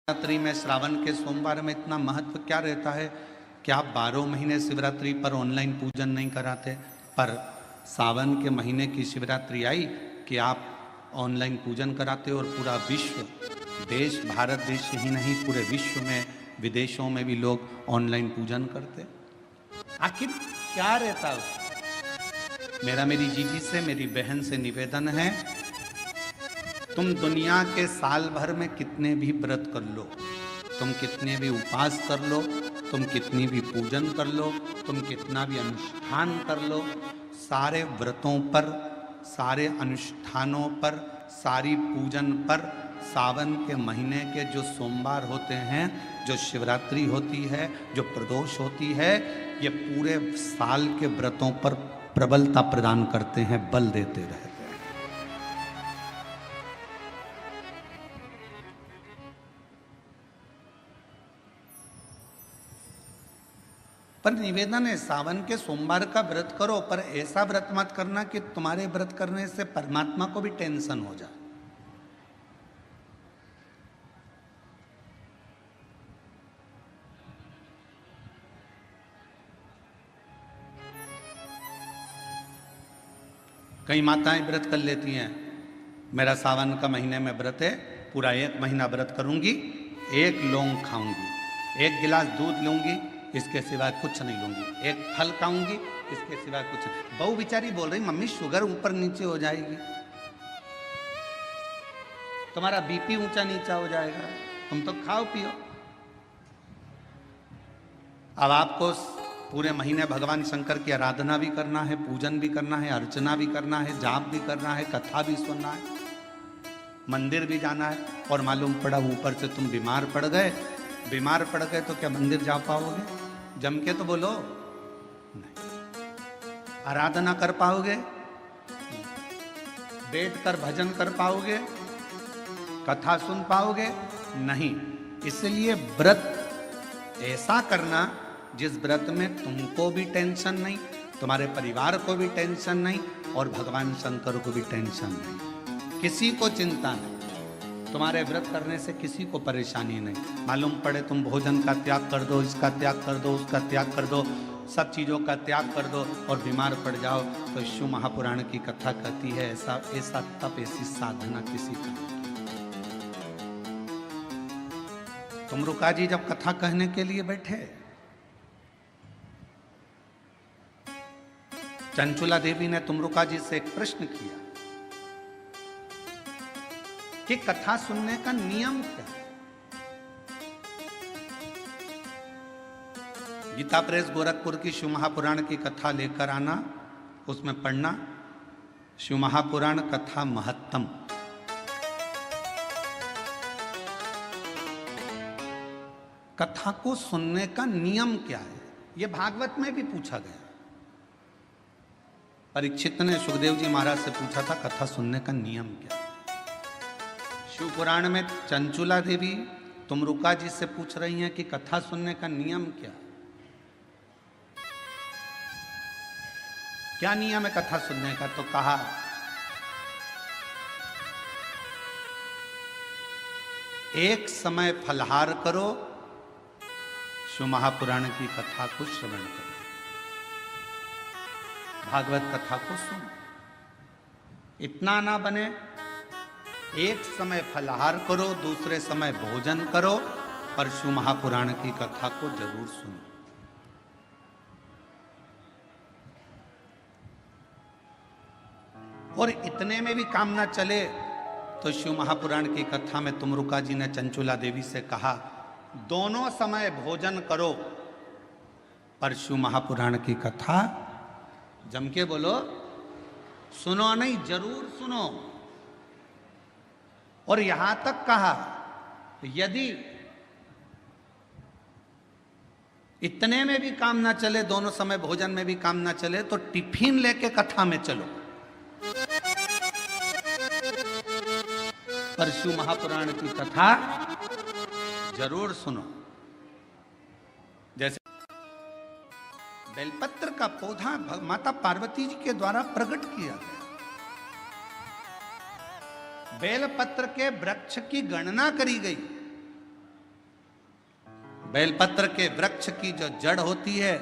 शिवरात्रि में श्रावण के सोमवार में इतना महत्व क्या रहता है कि आप 12 महीने शिवरात्रि पर ऑनलाइन पूजन नहीं कराते, पर सावन के महीने की शिवरात्रि आई कि आप ऑनलाइन पूजन कराते हो और पूरा विश्व, देश भारत देश ही नहीं पूरे विश्व में विदेशों में भी लोग ऑनलाइन पूजन करते। आखिर क्या रहता है? मेरा मेरी जीजी से, मेरी बहन से निवेदन है, तुम दुनिया के साल भर में कितने भी व्रत कर लो, तुम कितने भी उपवास कर लो, तुम कितनी भी पूजन कर लो, तुम कितना भी अनुष्ठान कर लो, सारे व्रतों पर, सारे अनुष्ठानों पर, सारी पूजन पर सावन के महीने के जो सोमवार होते हैं, जो शिवरात्रि होती है, जो प्रदोष होती है, ये पूरे साल के व्रतों पर प्रबलता प्रदान करते हैं, बल देते रहते हैं। पर निवेदन है, सावन के सोमवार का व्रत करो, पर ऐसा व्रत मत करना कि तुम्हारे व्रत करने से परमात्मा को भी टेंशन हो जाए। कई माताएं व्रत कर लेती हैं, मेरा सावन का महीने में व्रत है, पूरा 1 महीना व्रत करूंगी, 1 लौंग खाऊंगी, 1 गिलास दूध लूंगी, इसके सिवा कुछ नहीं लूंगी, 1 फल खाऊंगी, इसके सिवा कुछ नहीं। बहू बेचारी बोल रही, मम्मी शुगर ऊपर नीचे हो जाएगी, तुम्हारा बीपी ऊंचा नीचा हो जाएगा, तुम तो खाओ पियो। अब आपको पूरे महीने भगवान शंकर की आराधना भी करना है, पूजन भी करना है, अर्चना भी करना है, जाप भी करना है, कथा भी सुनना है, मंदिर भी जाना है, और मालूम पड़ा ऊपर से तुम बीमार पड़ गए। बीमार पड़ गए तो क्या मंदिर जा पाओगे? जम के तो बोलो नहीं। आराधना कर पाओगे? बैठ कर भजन कर पाओगे? कथा सुन पाओगे? नहीं। इसलिए व्रत ऐसा करना जिस व्रत में तुमको भी टेंशन नहीं, तुम्हारे परिवार को भी टेंशन नहीं, और भगवान शंकर को भी टेंशन नहीं, किसी को चिंता नहीं, तुम्हारे व्रत करने से किसी को परेशानी नहीं। मालूम पड़े तुम भोजन का त्याग कर दो, इसका त्याग कर दो, उसका त्याग कर दो, सब चीज़ों का त्याग कर दो और बीमार पड़ जाओ, तो शिव महापुराण की कथा कहती है ऐसा ऐसा तप, ऐसी साधना किसी का। तुमरुका जी जब कथा कहने के लिए बैठे, चंचुला देवी ने तुमरुका जी से एक प्रश्न किया कि कथा सुनने का नियम क्या है? गीता प्रेस गोरखपुर की शिव महापुराण की कथा लेकर आना, उसमें पढ़ना शिव महापुराण कथा महत्तम। कथा को सुनने का नियम क्या है, यह भागवत में भी पूछा गया। परीक्षित ने सुखदेव जी महाराज से पूछा था कथा सुनने का नियम क्या है। शिव पुराण में चंचुला देवी तुमरुका जी से पूछ रही हैं कि कथा सुनने का नियम क्या है, क्या नियम है कथा सुनने का? तो कहा एक समय फलहार करो, शिव महापुराण की कथा को श्रवण करो, भागवत कथा को सुनो। इतना ना बने, एक समय फलहार करो, दूसरे समय भोजन करो, पर शिव महापुराण की कथा को जरूर सुनो। और इतने में भी काम ना चले तो शिव महापुराण की कथा में तुमरुका जी ने चंचुला देवी से कहा, दोनों समय भोजन करो, पर शिव महापुराण की कथा जम के बोलो, सुनो नहीं, जरूर सुनो। और यहां तक कहा यदि इतने में भी काम ना चले, दोनों समय भोजन में भी काम ना चले, तो टिफिन लेके कथा में चलो, पर शिव महापुराण की कथा जरूर सुनो। जैसे बेलपत्र का पौधा माता पार्वती जी के द्वारा प्रकट किया गया, बेलपत्र के वृक्ष की गणना करी गई, बेलपत्र के वृक्ष की जो जड़ होती है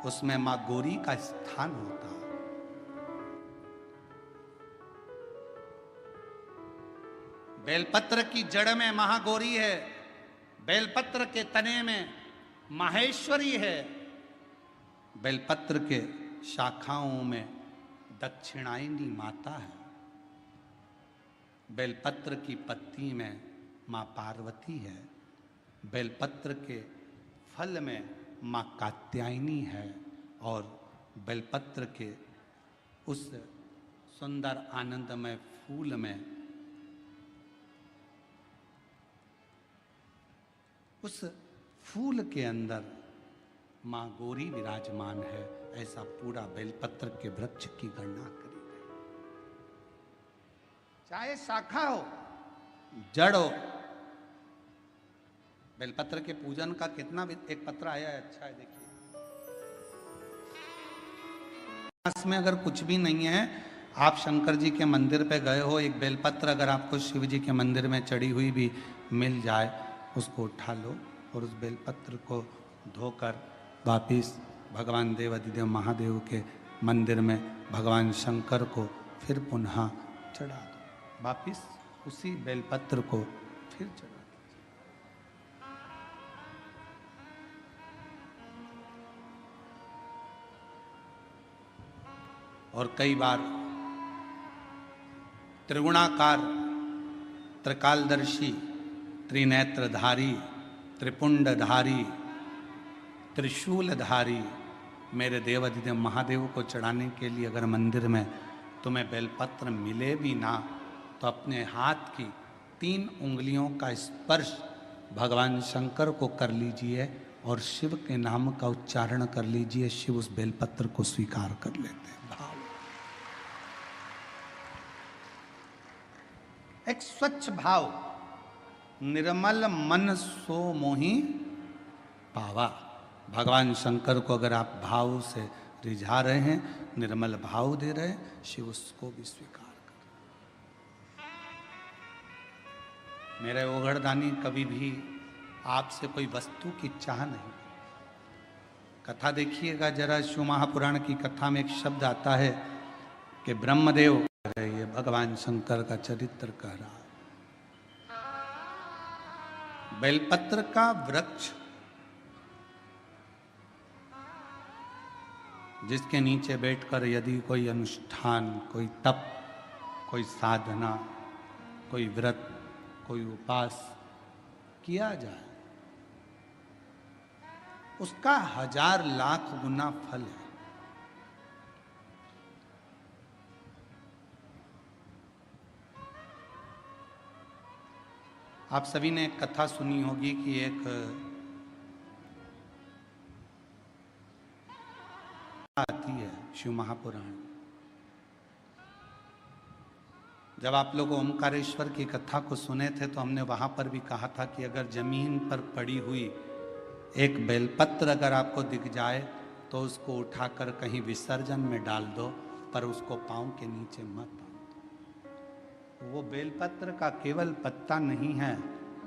उसमें मां गौरी का स्थान होता है। बेलपत्र की जड़ में महागौरी है, बेलपत्र के तने में माहेश्वरी है, बेलपत्र के शाखाओं में दक्षिणायनी माता है, बेलपत्र की पत्ती में मां पार्वती है, बेलपत्र के फल में मां कात्यायनी है और बेलपत्र के उस सुंदर आनंदमय फूल में उस फूल के अंदर मां गौरी विराजमान है। ऐसा पूरा बेलपत्र के वृक्ष की गणना करी गई। चाहे शाखा हो जड़ हो, बेलपत्र के पूजन का कितना भी एक पत्र आया है, अच्छा है, देखिए इसमें अगर कुछ भी नहीं है, आप शंकर जी के मंदिर पे गए हो, एक बेलपत्र अगर आपको शिव जी के मंदिर में चढ़ी हुई भी मिल जाए, उसको उठा लो और उस बेलपत्र को धोकर वापिस भगवान देवाधिदेव महादेव के मंदिर में भगवान शंकर को फिर पुनः चढ़ा दो, वापिस उसी बेलपत्र को फिर चढ़ा दो। और कई बार त्रिगुणाकार, त्रिकालदर्शी, त्रिनेत्रधारी, त्रिपुंडधारी, त्रिशूलधारी मेरे देवाधिदेव महादेव को चढ़ाने के लिए अगर मंदिर में तुम्हें बेलपत्र मिले भी ना, तो अपने हाथ की 3 उंगलियों का स्पर्श भगवान शंकर को कर लीजिए और शिव के नाम का उच्चारण कर लीजिए। शिव उस बेलपत्र को स्वीकार कर लेते हैं। भाव, एक स्वच्छ भाव, निर्मल मन सो मोहि पावा। भगवान शंकर को अगर आप भाव से रिझा रहे हैं, निर्मल भाव दे रहे हैं, शिव उसको भी स्वीकार कर। मेरे ओघड़दानी कभी भी आपसे कोई वस्तु की चाह नहीं। कथा देखिएगा जरा, शिव महापुराण की कथा में एक शब्द आता है कि ब्रह्मदेव, ये भगवान शंकर का चरित्र कह रहा है। बेलपत्र का वृक्ष जिसके नीचे बैठकर यदि कोई अनुष्ठान, कोई तप, कोई साधना, कोई व्रत, कोई उपास किया जाए, उसका 1000 लाख गुना फल है। आप सभी ने एक कथा सुनी होगी कि एक आती है शिव महापुराण। जब आप लोग ओमकारेश्वर की कथा को सुने थे तो हमने वहां पर भी कहा था कि अगर जमीन पर पड़ी हुई एक बेलपत्र अगर आपको दिख जाए तो उसको उठाकर कहीं विसर्जन में डाल दो, पर उसको पांव के नीचे मत बांधो। वो बेलपत्र का केवल पत्ता नहीं है,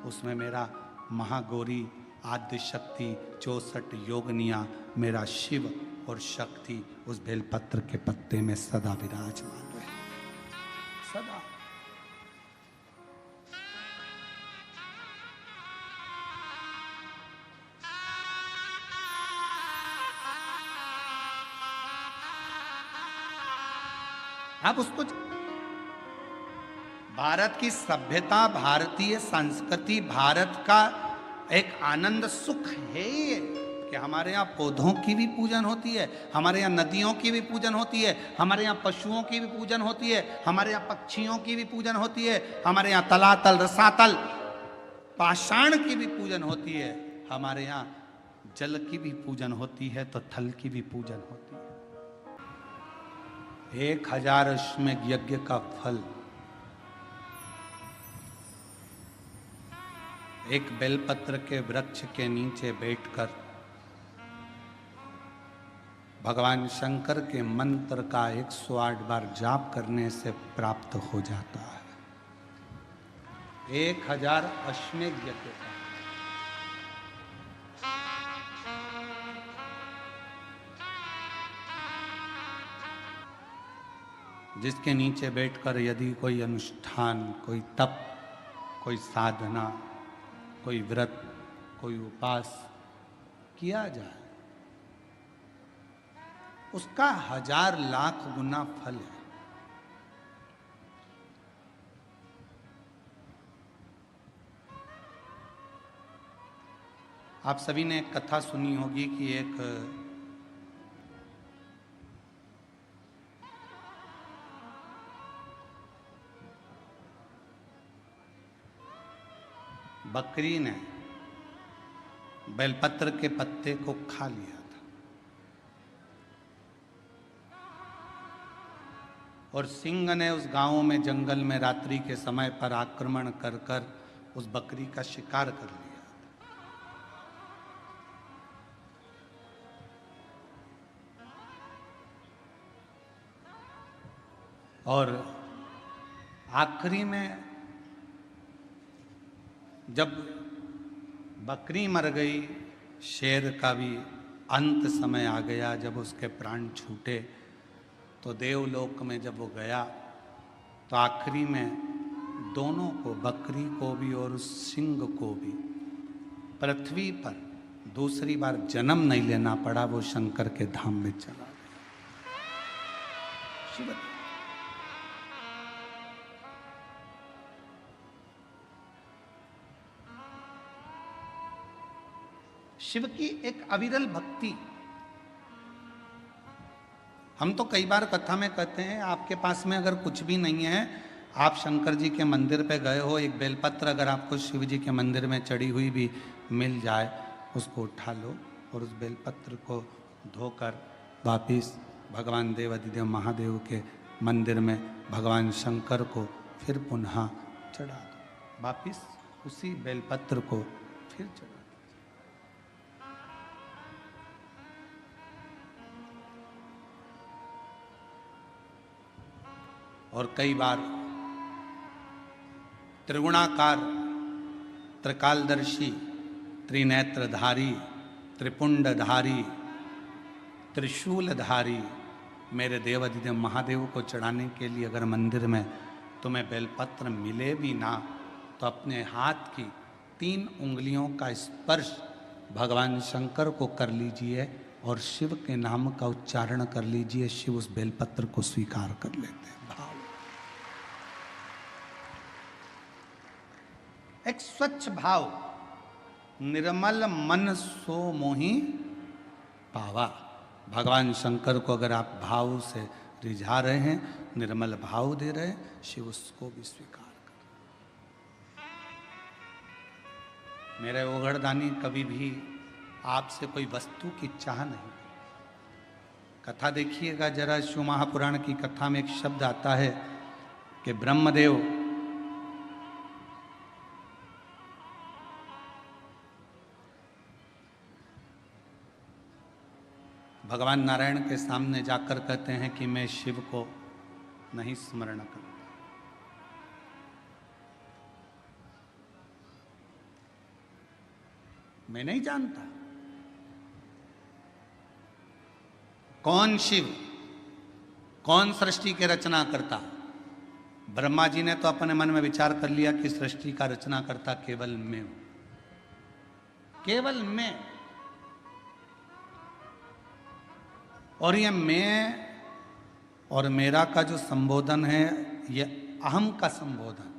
उसमें मेरा महागौरी, आद्य शक्ति, 64 योगनिया, मेरा शिव और शक्ति उस बेलपत्र के पत्ते में सदा विराजमान रहे, सदा। आप उसको, भारत की सभ्यता, भारतीय संस्कृति, भारत का एक आनंद सुख है ये कि हमारे यहाँ पौधों की भी पूजन होती है, हमारे यहाँ नदियों की भी पूजन होती है, हमारे यहाँ पशुओं की भी पूजन होती है, हमारे यहाँ पक्षियों की भी पूजन होती है, हमारे यहाँ तलातल, रसातल, पाषाण की भी पूजन होती है, हमारे यहाँ जल की भी पूजन होती है, तो थल की भी पूजन होती है। 1000 अश्वमेध यज्ञ का फल एक बेलपत्र के वृक्ष के नीचे बैठकर भगवान शंकर के मंत्र का 108 बार जाप करने से प्राप्त हो जाता है। 1000 अश्वमेध यज्ञ का जिसके नीचे बैठकर यदि कोई अनुष्ठान, कोई तप, कोई साधना, कोई व्रत, कोई उपास किया जाए, उसका 1000 लाख गुना फल है। आप सभी ने एक कथा सुनी होगी कि एक बकरी ने बेलपत्र के पत्ते को खा लिया था और सिंह ने उस गांव में जंगल में रात्रि के समय पर आक्रमण कर कर उस बकरी का शिकार कर लिया। और आखिरी में जब बकरी मर गई, शेर का भी अंत समय आ गया, जब उसके प्राण छूटे, तो देवलोक में जब वो गया तो आखिरी में दोनों को, बकरी को भी और उस सिंह को भी, पृथ्वी पर दूसरी बार जन्म नहीं लेना पड़ा। वो शंकर के धाम में चला गया। शिव शिव की एक अविरल भक्ति। हम तो कई बार कथा में कहते हैं, आपके पास में अगर कुछ भी नहीं है, आप शंकर जी के मंदिर पे गए हो, एक बेलपत्र अगर आपको शिव जी के मंदिर में चढ़ी हुई भी मिल जाए, उसको उठा लो और उस बेलपत्र को धोकर वापिस भगवान देवाधिदेव महादेव के मंदिर में भगवान शंकर को फिर पुनः चढ़ा दो। वापिस उसी बेलपत्र को फिर चढ़ा। और कई बार त्रिगुणाकार, त्रिकालदर्शी, त्रिनेत्रधारी, त्रिपुंडधारी, त्रिशूलधारी मेरे देवाधिदेव महादेव को चढ़ाने के लिए अगर मंदिर में तुम्हें बेलपत्र मिले भी ना, तो अपने हाथ की 3 उंगलियों का स्पर्श भगवान शंकर को कर लीजिए और शिव के नाम का उच्चारण कर लीजिए। शिव उस बेलपत्र को स्वीकार कर लेते हैं। भाव, एक स्वच्छ भाव, निर्मल मन सो मोहि पावा। भगवान शंकर को अगर आप भाव से रिझा रहे हैं, निर्मल भाव दे रहे हैं, शिव उसको भी स्वीकार कर। मेरे ओघड़दानी कभी भी आपसे कोई वस्तु की चाह नहीं। कथा देखिएगा जरा, शिव महापुराण की कथा में एक शब्द आता है कि ब्रह्मदेव भगवान नारायण के सामने जाकर कहते हैं कि मैं शिव को नहीं स्मरण करता। मैं नहीं जानता कौन शिव, कौन सृष्टि के रचना करता। ब्रह्मा जी ने तो अपने मन में विचार कर लिया कि सृष्टि का रचना करता केवल मैं हूं, केवल मैं। और ये मैं और मेरा का जो संबोधन है, ये अहम का संबोधन।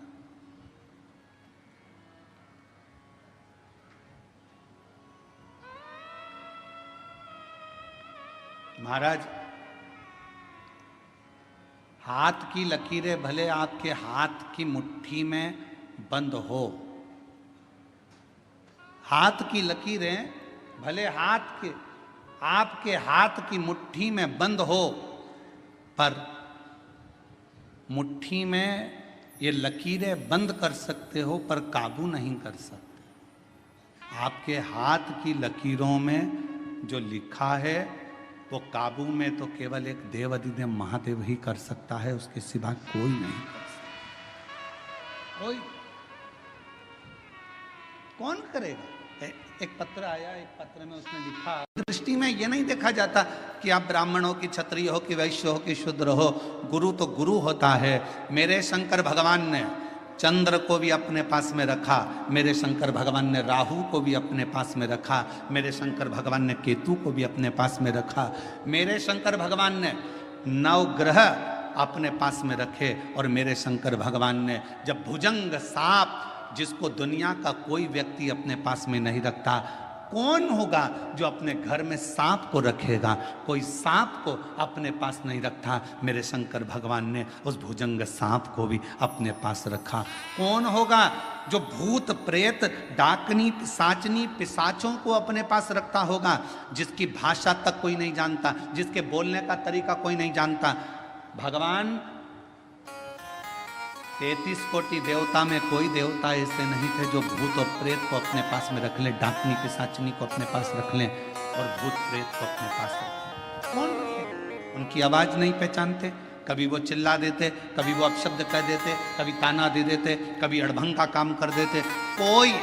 महाराज, हाथ की लकीरें भले आपके हाथ की मुट्ठी में बंद हो, हाथ की लकीरें भले आपके हाथ की मुट्ठी में बंद हो, पर मुट्ठी में ये लकीरें बंद कर सकते हो पर काबू नहीं कर सकते। आपके हाथ की लकीरों में जो लिखा है वो काबू में तो केवल एक देवाधिदेव महादेव ही कर सकता है, उसके सिवा कोई नहीं कर सकता। कोई कौन करेगा? एक पत्र आया, एक पत्र में उसने लिखा, दृष्टि में ये नहीं देखा जाता कि आप ब्राह्मण हो कि क्षत्रिय हो कि वैश्य हो कि शूद्र हो, गुरु तो गुरु होता है। मेरे शंकर भगवान ने चंद्र को भी अपने पास में रखा, मेरे शंकर भगवान ने राहु को भी अपने पास में रखा, मेरे शंकर भगवान ने केतु को भी अपने पास में रखा, मेरे शंकर भगवान ने 9 ग्रह अपने पास में रखे, और मेरे शंकर भगवान ने जब भुजंग सांप, जिसको दुनिया का कोई व्यक्ति अपने पास में नहीं रखता, कौन होगा जो अपने घर में सांप को रखेगा? कोई सांप को अपने पास नहीं रखता, मेरे शंकर भगवान ने उस भुजंग सांप को भी अपने पास रखा। कौन होगा जो भूत प्रेत डाकनी पिशाचनी पिशाचों को अपने पास रखता होगा, जिसकी भाषा तक कोई नहीं जानता, जिसके बोलने का तरीका कोई नहीं जानता? भगवान 33 कोटि देवता में कोई देवता ऐसे नहीं थे जो भूत और प्रेत को अपने पास में रख लें, डाकनी पिशाचनी को अपने पास रख लें और भूत प्रेत को अपने पास रख लें। कौन थे? उनकी आवाज नहीं पहचानते, कभी वो चिल्ला देते, कभी वो अपशब्द कह देते, कभी ताना दे देते, कभी अड़भंग का काम कर देते, कोई